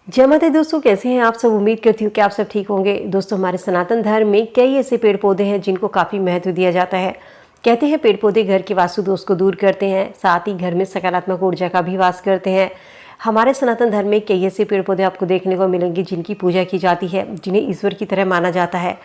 जय माता दी दोस्तों, कैसे हैं आप सब। उम्मीद करती हूँ कि आप सब ठीक होंगे। दोस्तों, हमारे सनातन धर्म में कई ऐसे पेड़ पौधे हैं जिनको काफ़ी महत्व दिया जाता है। कहते हैं पेड़ पौधे घर के वास्तु दोष को दूर करते हैं, साथ ही घर में सकारात्मक ऊर्जा का भी वास करते हैं। हमारे सनातन धर्म में कई ऐसे पेड़ पौधे आपको देखने को मिलेंगे जिनकी पूजा की जाती है, जिन्हें ईश्वर की तरह माना जाता है।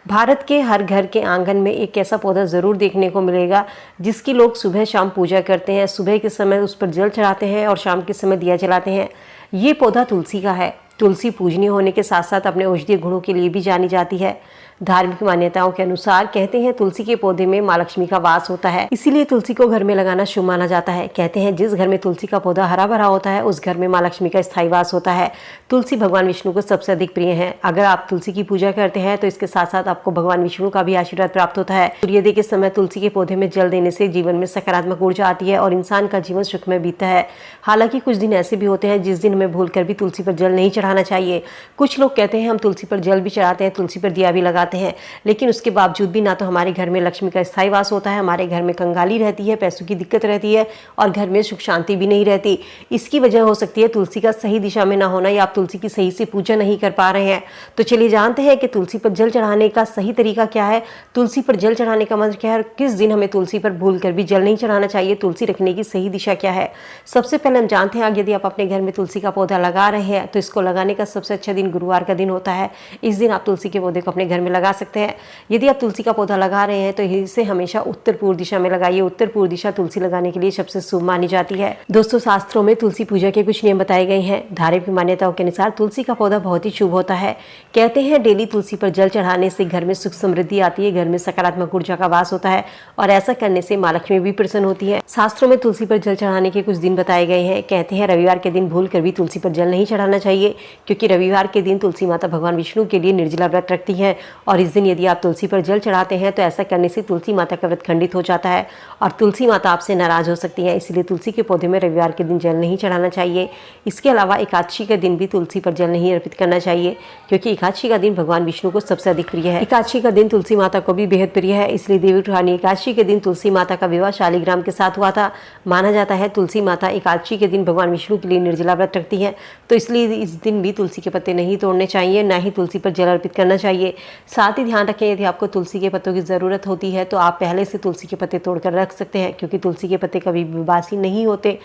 भारत के हर घर के आंगन में एक ऐसा पौधा ज़रूर देखने को मिलेगा जिसकी लोग सुबह शाम पूजा करते हैं। सुबह के समय उस पर जल चढ़ाते हैं और शाम के समय दिया जलाते हैं। ये पौधा तुलसी का है। तुलसी पूजनीय होने के साथ साथ अपने औषधीय गुणों के लिए भी जानी जाती है। धार्मिक मान्यताओं के अनुसार कहते हैं तुलसी के पौधे में माँ लक्ष्मी का वास होता है, इसीलिए तुलसी को घर में लगाना शुभ माना जाता है। कहते हैं जिस घर में तुलसी का पौधा हरा भरा होता है उस घर में माँ लक्ष्मी का स्थायी वास होता है। तुलसी भगवान विष्णु को सबसे अधिक प्रिय है। अगर आप तुलसी की पूजा करते हैं तो इसके साथ साथ आपको भगवान विष्णु का भी आशीर्वाद प्राप्त होता है। सूर्योदय के समय तुलसी के पौधे में जल देने से जीवन में सकारात्मक ऊर्जा आती है और इंसान का जीवन सुखमय बीतता है। हालांकि कुछ दिन ऐसे भी होते हैं जिस दिन हमें भूलकर भी तुलसी पर जल नहीं चढ़ाना चाहिए। कुछ लोग कहते हैं हम तुलसी पर जल भी चढ़ाते हैं, तुलसी पर दिया भी लगाते हैं, लेकिन उसके बावजूद भी ना तो हमारे घर में लक्ष्मी का स्थायी वास होता है, हमारे घर में कंगाली रहती है, पैसों की दिक्कत रहती है और घर में सुख शांति भी नहीं रहती। इसकी वजह हो सकती है तुलसी का सही दिशा में ना होना या आप तुलसी की सही से पूजा नहीं कर पा रहे हैं। तो चलिए जानते हैं कि तुलसी पर जल चढ़ाने का सही तरीका क्या है, तुलसी पर जल चढ़ाने का मंत्र क्या है, किस दिन हमें तुलसी पर भूल कर भी जल नहीं चढ़ाना चाहिए, तुलसी रखने की सही दिशा क्या है। सबसे पहले हम जानते हैं यदि आप अपने घर में तुलसी का पौधा लगा रहे हैं तो इसको लगाने का सबसे अच्छा दिन गुरुवार का दिन होता है। इस दिन आप तुलसी के पौधे को अपने घर में लगा सकते हैं। यदि आप तुलसी का पौधा लगा रहे हैं तो इसे हमेशा उत्तर पूर्व दिशा में लगाइए। उत्तर पूर्व दिशा तुलसी लगाने के लिए सबसे शुभ मानी जाती है। दोस्तों, शास्त्रों में तुलसी पूजा के कुछ नियम बताए गए हैं। धार्मिक मान्यताओं के अनुसार तुलसी का पौधा बहुत ही शुभ होता है। कहते हैं डेली तुलसी पर जल चढ़ाने से घर में सुख समृद्धि आती है, घर में सकारात्मक ऊर्जा का वास होता है और ऐसा करने से माँ लक्ष्मी भी प्रसन्न होती है। शास्त्रों में तुलसी पर जल चढ़ाने के कुछ दिन बताए गए हैं। कहते हैं रविवार के दिन भूल कर भी तुलसी पर जल नहीं चढ़ाना चाहिए, क्योंकि रविवार के दिन तुलसी माता भगवान विष्णु के लिए निर्जला व्रत रखती है और इस दिन यदि आप तुलसी पर जल चढ़ाते हैं तो ऐसा करने से तुलसी माता का व्रत खंडित हो जाता है और तुलसी माता आपसे नाराज हो सकती है। इसलिए तुलसी के पौधे में रविवार के दिन जल नहीं चढ़ाना चाहिए। इसके अलावा एकादशी के दिन भी तुलसी पर जल नहीं अर्पित करना चाहिए, क्योंकि एकादशी का दिन भगवान विष्णु को सबसे अधिक प्रिय है। एकादशी का दिन तुलसी माता को भी बेहद प्रिय है, इसलिए देवी उठानी एकादशी के दिन तुलसी माता का विवाह शालिग्राम के साथ हुआ था। माना जाता है तुलसी माता एकादशी के दिन भगवान विष्णु के लिए निर्जला व्रत रखती है, तो इसलिए इस दिन भी तुलसी के पत्ते नहीं तोड़ने चाहिए, ना ही तुलसी पर जल अर्पित करना चाहिए। साथ ही ध्यान रखें यदि आपको तुलसी के पत्तों की ज़रूरत होती है तो आप पहले से तुलसी के पत्ते तोड़कर रख सकते हैं, क्योंकि तुलसी के पत्ते कभी भी बासी नहीं होते।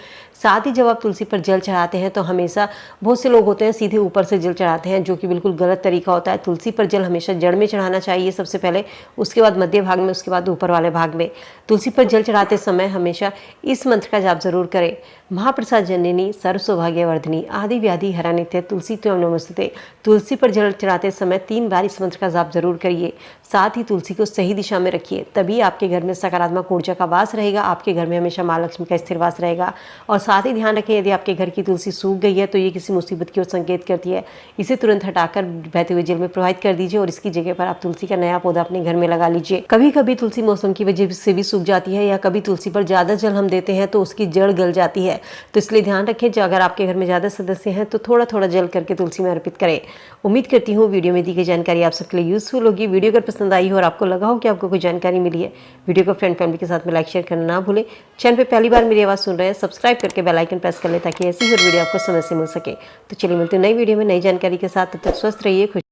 साथ ही जब आप तुलसी पर जल चढ़ाते हैं तो हमेशा बहुत से लोग होते हैं सीधे ऊपर से जल चढ़ाते हैं, जो कि बिल्कुल गलत तरीका होता है। तुलसी पर जल हमेशा जड़ में चढ़ाना चाहिए सबसे पहले, उसके बाद मध्य भाग में, उसके बाद ऊपर वाले भाग में। तुलसी पर जल चढ़ाते समय हमेशा इस मंत्र का जाप जरूर करें। महाप्रसाद जननी सर्व सौभाग्यवर्धिनी आदि व्याधि हरा नित्य तुलसी त्वं नमस्ते। तुलसी पर जल चढ़ाते समय 3 बार इस मंत्र का जाप जरूर करिए। साथ ही तुलसी को सही दिशा में रखिए, तभी आपके घर में सकारात्मक ऊर्जा का वास रहेगा, आपके घर में हमेशा माँ लक्ष्मी का स्थिर वास रहेगा। और साथ ही ध्यान रखें यदि आपके घर की तुलसी सूख गई है तो ये किसी मुसीबत की ओर संकेत करती है। इसे तुरंत हटाकर बहते हुए जल में प्रवाहित कर दीजिए और इसकी जगह पर आप तुलसी का नया पौधा अपने घर में लगा लीजिए। कभी कभी तुलसी मौसम की वजह से भी सूख जाती है, या कभी तुलसी पर ज़्यादा जल हम देते हैं तो उसकी जड़ गल जाती है। तो इसलिए ध्यान रखें जो अगर आपके घर में ज़्यादा सदस्य हैं तो थोड़ा थोड़ा जल करके तुलसी में अर्पित करें। उम्मीद करती हूँ वीडियो में दी गई जानकारी आप सबके लिए यूजफुल होगी। वीडियो अगर पसंद आई हो और आपको लगा हो कि आपको कोई जानकारी मिली है, वीडियो को फ्रेंड फैमिली के साथ में लाइक शेयर करना ना भूलें। चैनल पे पहली बार मेरी आवाज़ सुन रहे हैं, सब्सक्राइब करके बेल आइकन प्रेस कर लें ताकि ऐसी हर वीडियो आपको समय से मिल सके। तो चलिए मिलते हैं नई वीडियो में नई जानकारी के साथ। तब तक स्वस्थ रहिए, खुश